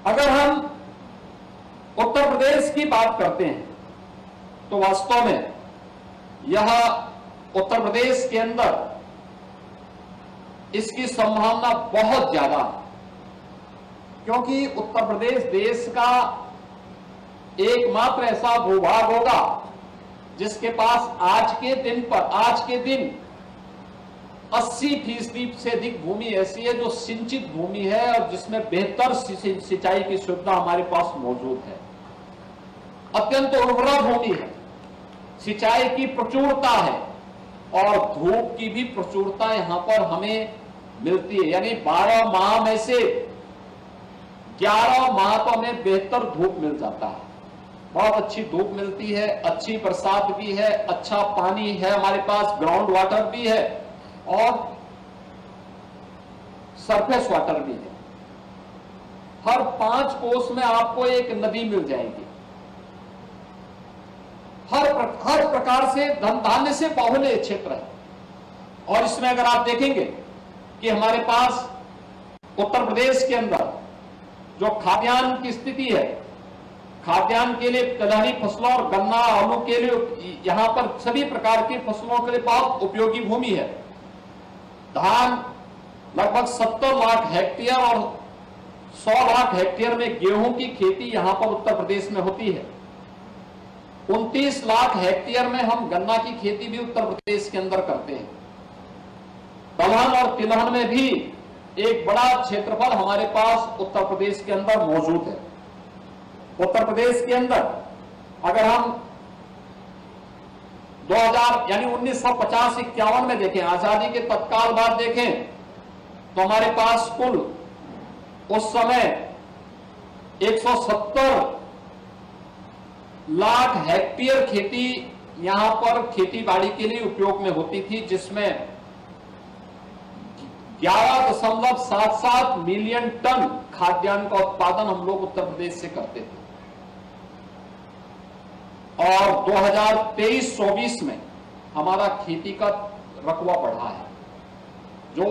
अगर हम उत्तर प्रदेश की बात करते हैं तो वास्तव में यह उत्तर प्रदेश के अंदर इसकी संभावना बहुत ज्यादा है, क्योंकि उत्तर प्रदेश देश का एकमात्र ऐसा भूभाग होगा जिसके पास आज के दिन 80% से अधिक भूमि ऐसी है जो सिंचित भूमि है और जिसमें बेहतर सिंचाई की सुविधा हमारे पास मौजूद है। अत्यंत उर्वरा भूमि है, सिंचाई की प्रचुरता है और धूप की भी प्रचुरता यहां पर हमें मिलती है। यानी 12 माह में से 11 माह तो हमें बेहतर धूप मिल जाता है। बहुत अच्छी धूप मिलती है, अच्छी बरसात भी है, अच्छा पानी है, हमारे पास ग्राउंड वाटर भी है और सरफेस वाटर भी है। हर 5 कोस में आपको एक नदी मिल जाएगी। हर प्रकार से धान्य से बाहुल्य क्षेत्र है। और इसमें अगर आप देखेंगे कि हमारे पास उत्तर प्रदेश के अंदर जो खाद्यान्न की स्थिति है, खाद्यान्न के लिए तिलहनी फसलों और गन्ना आलू के लिए यहां पर सभी प्रकार की फसलों के लिए बहुत उपयोगी भूमि है। धान लगभग 70 लाख हेक्टेयर और 100 लाख हेक्टेयर में गेहूं की खेती यहां पर उत्तर प्रदेश में होती है। 29 लाख हेक्टेयर में हम गन्ना की खेती भी उत्तर प्रदेश के अंदर करते हैं। दलहन और तिलहन में भी एक बड़ा क्षेत्रफल हमारे पास उत्तर प्रदेश के अंदर मौजूद है। उत्तर प्रदेश के अंदर अगर हम 2000 यानी 1950-51 में देखें, आजादी के तत्काल बाद देखें, तो हमारे पास कुल उस समय 170 लाख हेक्टेयर खेती यहां पर खेती बाड़ी के लिए उपयोग में होती थी, जिसमें 11.77 मिलियन टन खाद्यान्न का उत्पादन हम लोग उत्तर प्रदेश से करते थे। और 2023-24 में हमारा खेती का रकबा बढ़ा है, जो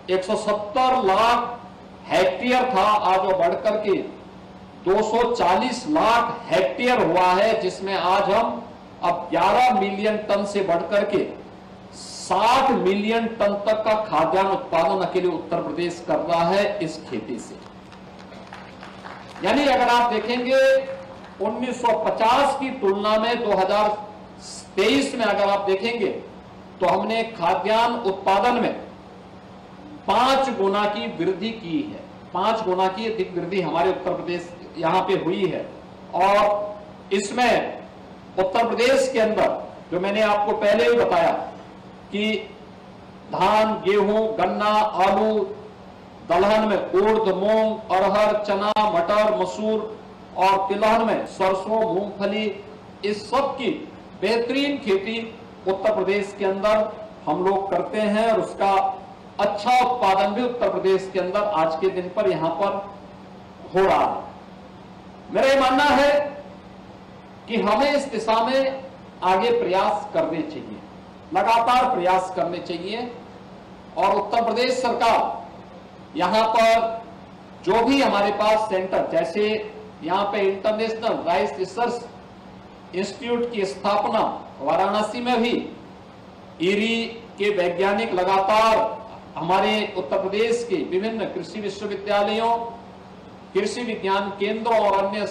170 लाख हेक्टेयर था, आज वो बढ़कर के 240 लाख हेक्टेयर हुआ है, जिसमें आज हम अब 11 मिलियन टन से बढ़कर के 60 मिलियन टन तक का खाद्यान्न उत्पादन अकेले उत्तर प्रदेश कर रहा है इस खेती से। यानी अगर आप देखेंगे 1950 की तुलना में 2023 में अगर आप देखेंगे तो हमने खाद्यान्न उत्पादन में 5 गुना की वृद्धि की है। 5 गुना की अधिक वृद्धि हमारे उत्तर प्रदेश यहां पे हुई है। और इसमें उत्तर प्रदेश के अंदर जो मैंने आपको पहले ही बताया कि धान, गेहूं, गन्ना, आलू, दलहन में उड़द, मूंग, अरहर, चना, मटर, मसूर और तिलहन में सरसों, मूंगफली, इस सब की बेहतरीन खेती उत्तर प्रदेश के अंदर हम लोग करते हैं और उसका अच्छा उत्पादन भी उत्तर प्रदेश के अंदर आज के दिन पर यहां पर हो रहा है। मेरा ये मानना है कि हमें इस दिशा में आगे प्रयास करने चाहिए, लगातार प्रयास करने चाहिए। और उत्तर प्रदेश सरकार यहां पर जो भी हमारे पास सेंटर, जैसे यहां पे इंटरनेशनल राइस रिसर्च इंस्टीट्यूट की स्थापना वाराणसी में भी, ईरी के वैज्ञानिक लगातार हमारे उत्तर प्रदेश के विभिन्न कृषि विश्वविद्यालयों, कृषि विज्ञान केंद्रों और अन्य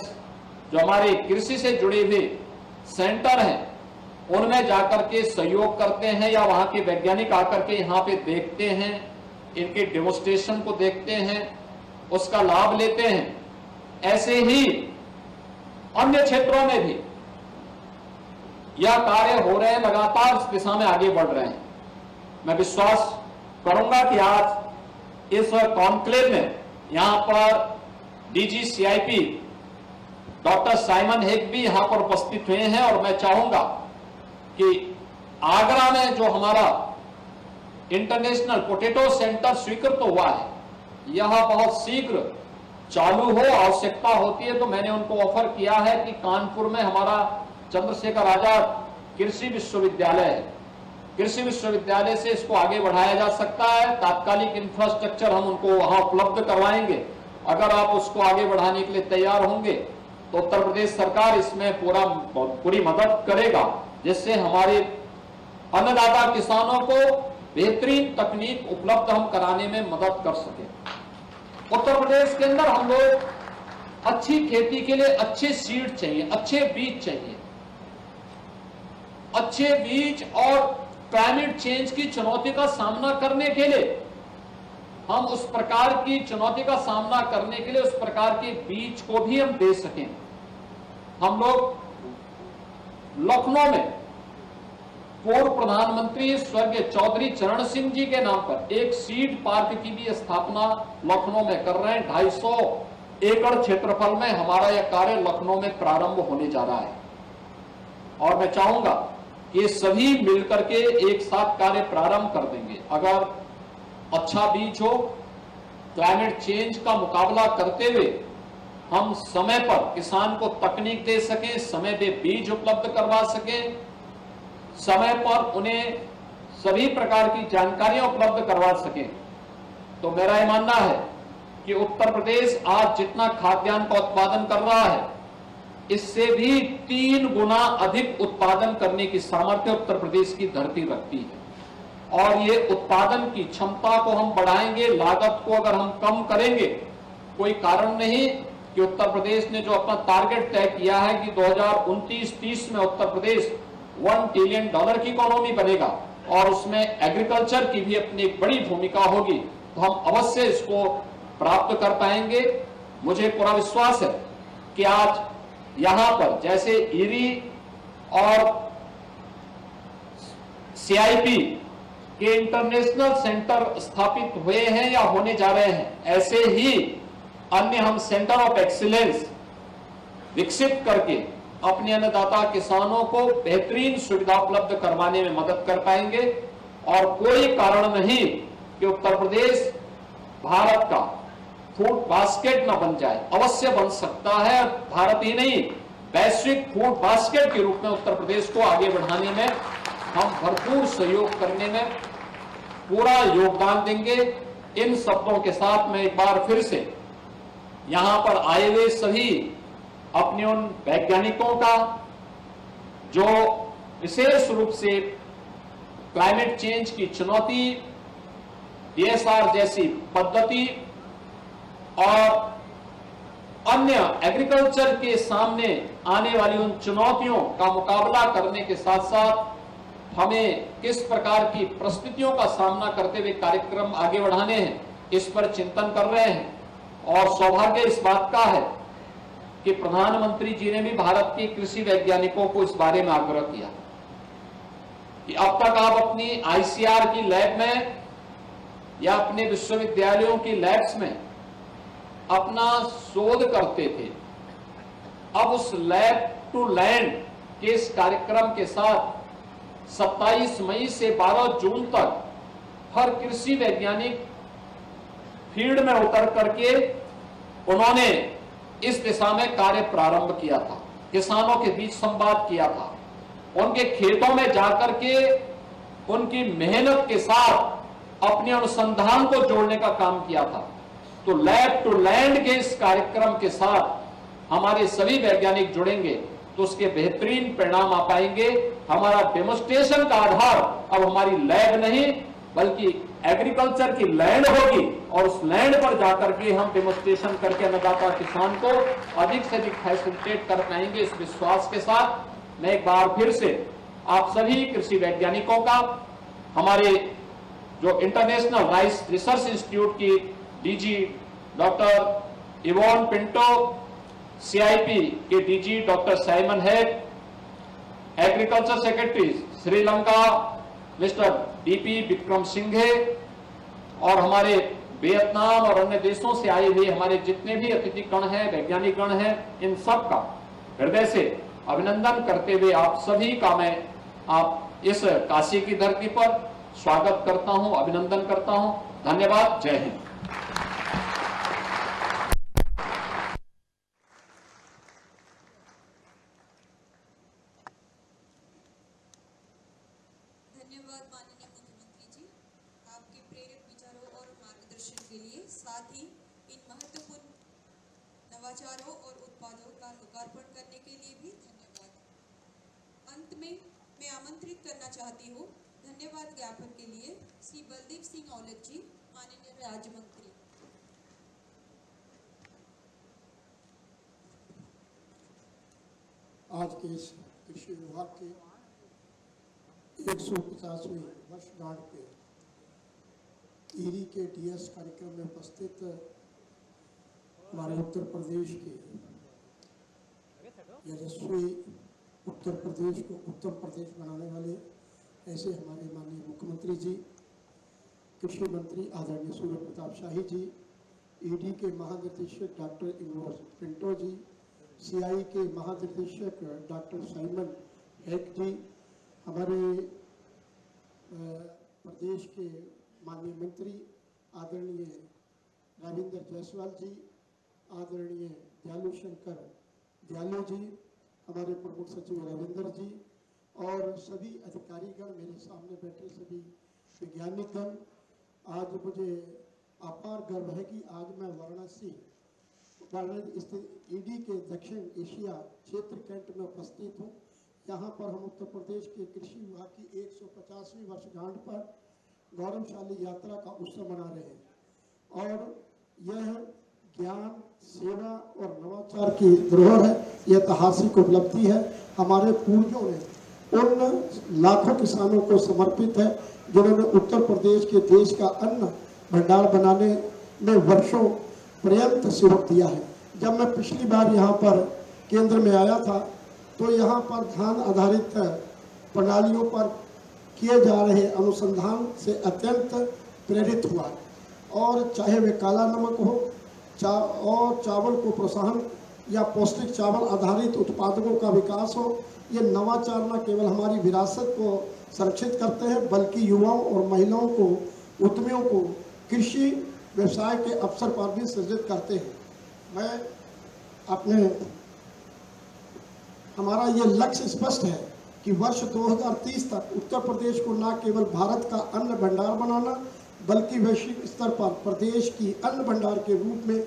जो हमारे कृषि से जुड़े हुए सेंटर हैं, उनमें जाकर के सहयोग करते हैं या वहां के वैज्ञानिक आकर के यहां पे देखते हैं, इनके डेमोन्स्ट्रेशन को देखते हैं, उसका लाभ लेते हैं। ऐसे ही अन्य क्षेत्रों में भी यह कार्य हो रहे हैं, लगातार इस दिशा में आगे बढ़ रहे हैं। मैं विश्वास करूंगा कि आज इस कॉन्क्लेव में यहां पर DG CIP doctor Simon Hague भी यहां पर उपस्थित हुए हैं और मैं चाहूंगा कि आगरा में जो हमारा इंटरनेशनल पोटैटो सेंटर स्वीकृत तो हुआ है, यह बहुत शीघ्र चालू हो, आवश्यकता होती है तो मैंने उनको ऑफर किया है कि कानपुर में हमारा चंद्रशेखर आजाद कृषि विश्वविद्यालय है, कृषि विश्वविद्यालय से इसको आगे बढ़ाया जा सकता है। तात्कालिक इंफ्रास्ट्रक्चर हम उनको वहां उपलब्ध करवाएंगे। अगर आप उसको आगे बढ़ाने के लिए तैयार होंगे तो उत्तर प्रदेश सरकार इसमें पूरी मदद करेगा, जिससे हमारे अन्नदाता किसानों को बेहतरीन तकनीक उपलब्ध हम कराने में मदद कर सके। उत्तर प्रदेश के अंदर हम लोग अच्छी खेती के लिए अच्छे सीड चाहिए, अच्छे बीज चाहिए। अच्छे बीज और क्लाइमेट चेंज की चुनौती का सामना करने के लिए, हम उस प्रकार की चुनौती का सामना करने के लिए उस प्रकार के बीज को भी हम दे सकें। हम लोग लखनऊ में पूर्व प्रधानमंत्री स्वर्गीय चौधरी चरण सिंह जी के नाम पर एक सीड पार्क की भी स्थापना लखनऊ में कर रहे हैं। 250 एकड़ क्षेत्रफल में हमारा यह कार्य लखनऊ में प्रारंभ होने जा रहा है और मैं चाहूंगा ये सभी मिलकर के एक साथ कार्य प्रारंभ कर देंगे। अगर अच्छा बीज हो, क्लाइमेट चेंज का मुकाबला करते हुए हम समय पर किसान को तकनीक दे सकें, समय पे बीज उपलब्ध करवा सकें, समय पर उन्हें सभी प्रकार की जानकारियां उपलब्ध करवा सकें, तो मेरा यह मानना है कि उत्तर प्रदेश आज जितना खाद्यान्न का उत्पादन कर रहा है, इससे भी 3 गुना अधिक उत्पादन करने की सामर्थ्य उत्तर प्रदेश की धरती रखती है। और ये उत्पादन की क्षमता को हम बढ़ाएंगे, लागत को अगर हम कम करेंगे, कोई कारण नहीं कि उत्तर प्रदेश ने जो अपना टारगेट तय किया है कि 2029-30 में उत्तर प्रदेश $1 ट्रिलियन की इकोनॉमी बनेगा और उसमें एग्रीकल्चर की भी अपनी एक बड़ी भूमिका होगी, तो हम अवश्य इसको प्राप्त कर पाएंगे। मुझे पूरा विश्वास है कि आज यहां पर जैसे ईरी और सीआईपी के इंटरनेशनल सेंटर स्थापित हुए हैं या होने जा रहे हैं, ऐसे ही अन्य हम सेंटर ऑफ एक्सीलेंस विकसित करके अपने अन्नदाता किसानों को बेहतरीन सुविधा उपलब्ध करवाने में मदद कर पाएंगे। और कोई कारण नहीं कि उत्तर प्रदेश भारत का फूड बास्केट न बन जाए, अवश्य बन सकता है। भारत ही नहीं, वैश्विक फूड बास्केट के रूप में उत्तर प्रदेश को आगे बढ़ाने में हम भरपूर सहयोग करने में पूरा योगदान देंगे। इन शब्दों के साथ मैं एक बार फिर से यहां पर आए हुए सभी अपने उन वैज्ञानिकों का जो विशेष रूप से क्लाइमेट चेंज की चुनौती, DSR जैसी पद्धति और अन्य एग्रीकल्चर के सामने आने वाली उन चुनौतियों का मुकाबला करने के साथ साथ हमें किस प्रकार की परिस्थितियों का सामना करते हुए कार्यक्रम आगे बढ़ाने हैं, इस पर चिंतन कर रहे हैं। और सौभाग्य इस बात का है कि प्रधानमंत्री जी ने भी भारत के कृषि वैज्ञानिकों को इस बारे में आग्रह किया कि अब तक आप अपनी ICR की लैब में या अपने विश्वविद्यालयों की लैब्स में अपना शोध करते थे, अब उस लैब टू लैंड के इस कार्यक्रम के साथ 27 मई से 12 जून तक हर कृषि वैज्ञानिक फील्ड में उतर करके उन्होंने इस दिशा में कार्य प्रारंभ किया था, किसानों के बीच संवाद किया था, उनके खेतों में जाकर के उनकी मेहनत के साथ अपने अनुसंधान को जोड़ने का काम किया था। तो लैब टू लैंड के इस कार्यक्रम के साथ हमारे सभी वैज्ञानिक जुड़ेंगे तो उसके बेहतरीन परिणाम आ पाएंगे। हमारा डेमोन्स्ट्रेशन का आधार अब हमारी लैब नहीं बल्कि एग्रीकल्चर की लैंड होगी और उस लैंड पर जाकर के हम डेमोन्स्ट्रेशन करके अन्नदाता किसान को अधिक से अधिक फैसिलिटेट कर पाएंगे। इस विश्वास के साथ मैं एक बार फिर से आप सभी कृषि वैज्ञानिकों का, हमारे जो इंटरनेशनल राइस रिसर्च इंस्टीट्यूट की DG doctor Yvonne Pinto, CIP के DG doctor Simon Heck, agriculture secretary Sri Lanka mister DP Wickramasinghe, और हमारे वियतनाम और अन्य देशों से आए हुए हमारे जितने भी अतिथिगण हैं, वैज्ञानिक गण हैं, इन सब का हृदय से अभिनंदन करते हुए आप सभी का मैं आप इस काशी की धरती पर स्वागत करता हूं, अभिनंदन करता हूं। धन्यवाद। जय हिंद। धन्यवाद माननीय मुख्यमंत्री जी, आपके प्रेरक विचारों और मार्गदर्शन के लिए, साथ ही इन महत्वपूर्ण नवाचारों और उत्पादों का लोकार्पण करने के लिए भी धन्यवाद। अंत में मैं आमंत्रित करना चाहती हूँ धन्यवाद ज्ञापन के लिए श्री बलदेव सिंह औलख जी, माननीय राज्य मंत्री। आज के इस कृषि विभाग के 150वें वर्षगांठ पे ईरी के DS कार्यक्रम में उपस्थित हमारे उत्तर प्रदेश के यशस्वी उत्तर प्रदेश को उत्तम प्रदेश बनाने वाले ऐसे हमारे माननीय मुख्यमंत्री जी, कृषि मंत्री आदरणीय सूर्य प्रताप शाही जी, ED के महानिदेशक डॉक्टर इनोस पिंटो जी, CI के महानिदेशक डॉक्टर साइमन हेग जी, हमारे प्रदेश के माननीय मंत्री आदरणीय राविंद्र जायसवाल जी, आदरणीय दयालु शंकर दयालु जी, हमारे प्रमुख सचिव रविंद्र जी और सभी अधिकारीगण, मेरे सामने बैठे सभी वैज्ञानिकगण। आज मुझे अपार गर्व है कि आज मैं वाराणसी स्थित ED के दक्षिण एशिया क्षेत्र कैंट में उपस्थित हूँ। यहाँ पर हम उत्तर प्रदेश के कृषि विभाग की 150वीं वर्षगांठ पर गौरवशाली यात्रा का उत्सव मना रहे हैं और यह ज्ञान, सेवा और नवाचार की धरोहर है। यह ऐतिहासिक उपलब्धि है। हमारे पूर्वजों ने उन लाखों किसानों को समर्पित है जिन्होंने उत्तर प्रदेश के देश का अन्न भंडार बनाने में वर्षों पर्यंत सहयोग दिया है। जब मैं पिछली बार यहाँ पर केंद्र में आया था तो यहाँ पर धान आधारित प्रणालियों पर किए जा रहे अनुसंधान से अत्यंत प्रेरित हुआ और चाहे वे काला नमक हो और चावल को प्रोत्साहन या पौष्टिक चावल आधारित उत्पादों का विकास हो, ये नवाचार न केवल हमारी विरासत को संरक्षित करते हैं बल्कि युवाओं और महिलाओं को, उद्यमियों को कृषि व्यवसाय के अवसर पर भी सृजित करते हैं। मैं अपने हमारा ये लक्ष्य स्पष्ट है कि वर्ष 2030 तक उत्तर प्रदेश को न केवल भारत का अन्न भंडार बनाना बल्कि वैश्विक स्तर पर प्रदेश की अन्न भंडार के रूप में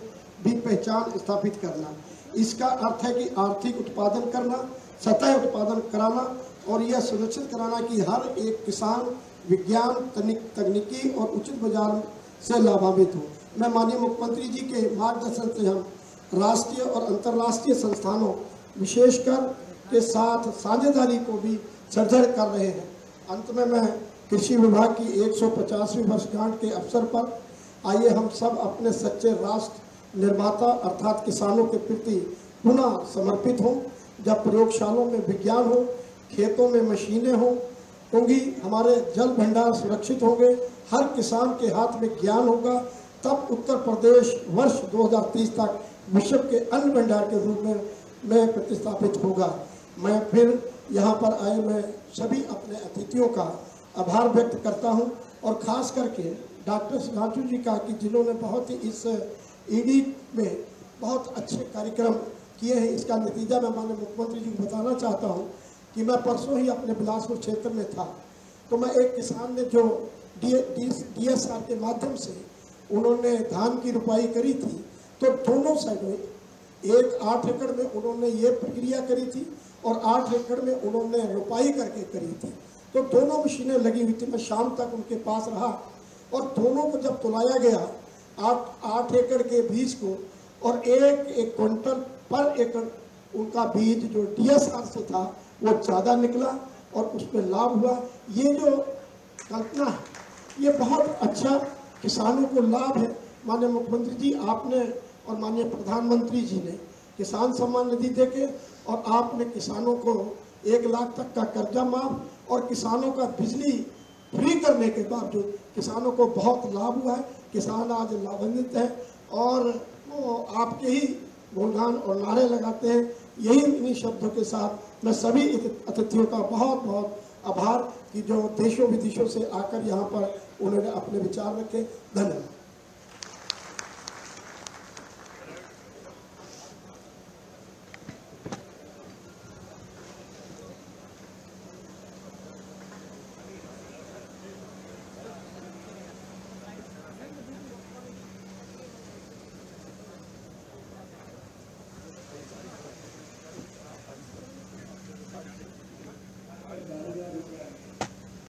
भी पहचान स्थापित करना। इसका अर्थ है कि आर्थिक उत्पादन करना, सतह उत्पादन कराना और यह सुनिश्चित कराना कि हर एक किसान विज्ञान, तकनीकी और उचित बाजार से लाभान्वित हो। मैं माननीय मुख्यमंत्री जी के मार्गदर्शन से हम राष्ट्रीय और अंतर्राष्ट्रीय संस्थानों विशेषकर के साथ साझेदारी को भी सुदृढ़ कर रहे हैं। अंत में मैं कृषि विभाग की 150वीं वर्षगांठ के अवसर पर आइए हम सब अपने सच्चे राष्ट्र निर्माता अर्थात किसानों के प्रति पुनः समर्पित हों। जब प्रयोगशालाओं में विज्ञान हो, खेतों में मशीनें होंगी, हमारे जल भंडार सुरक्षित होंगे, हर किसान के हाथ में ज्ञान होगा, तब उत्तर प्रदेश वर्ष 2030 तक विश्व के अन्न भंडार के रूप में प्रतिस्थापित होगा। मैं फिर यहाँ पर आए मैं सभी अपने अतिथियों का आभार व्यक्त करता हूँ और ख़ास करके डॉक्टर सुधांशु जी का कि जिन्होंने बहुत ही इस ED में बहुत अच्छे कार्यक्रम किए हैं। इसका नतीजा मैं माननीय मुख्यमंत्री जी को बताना चाहता हूँ कि मैं परसों ही अपने बिलासपुर क्षेत्र में था तो मैं एक किसान ने जो DSR के माध्यम से उन्होंने धान की रुपाई करी थी तो दोनों साइडों एक 8 एकड़ में उन्होंने ये प्रक्रिया करी थी और 8 एकड़ में उन्होंने रुपाई करके करी थी। तो दोनों मशीनें लगी हुई थी। मैं शाम तक उनके पास रहा और दोनों को जब तुलाया गया 8 एकड़ के बीज को और एक क्विंटल पर एकड़ उनका बीज जो DSR से था वो ज़्यादा निकला और उसमें लाभ हुआ। ये जो कल्पना है ये बहुत अच्छा किसानों को लाभ है। माननीय मुख्यमंत्री जी आपने और माननीय प्रधानमंत्री जी ने किसान सम्मान निधि देके और आपने किसानों को 1 लाख तक का कर्जा माफ और किसानों का बिजली फ्री करने के बावजूद किसानों को बहुत लाभ हुआ है। किसान आज लाभान्वित है और वो आपके ही गुणगान और नारे लगाते हैं। यही इन्हीं शब्दों के साथ मैं सभी अतिथियों का बहुत बहुत आभार कि जो देशों विदेशों से आकर यहाँ पर उन्होंने अपने विचार रखे। धन्यवाद।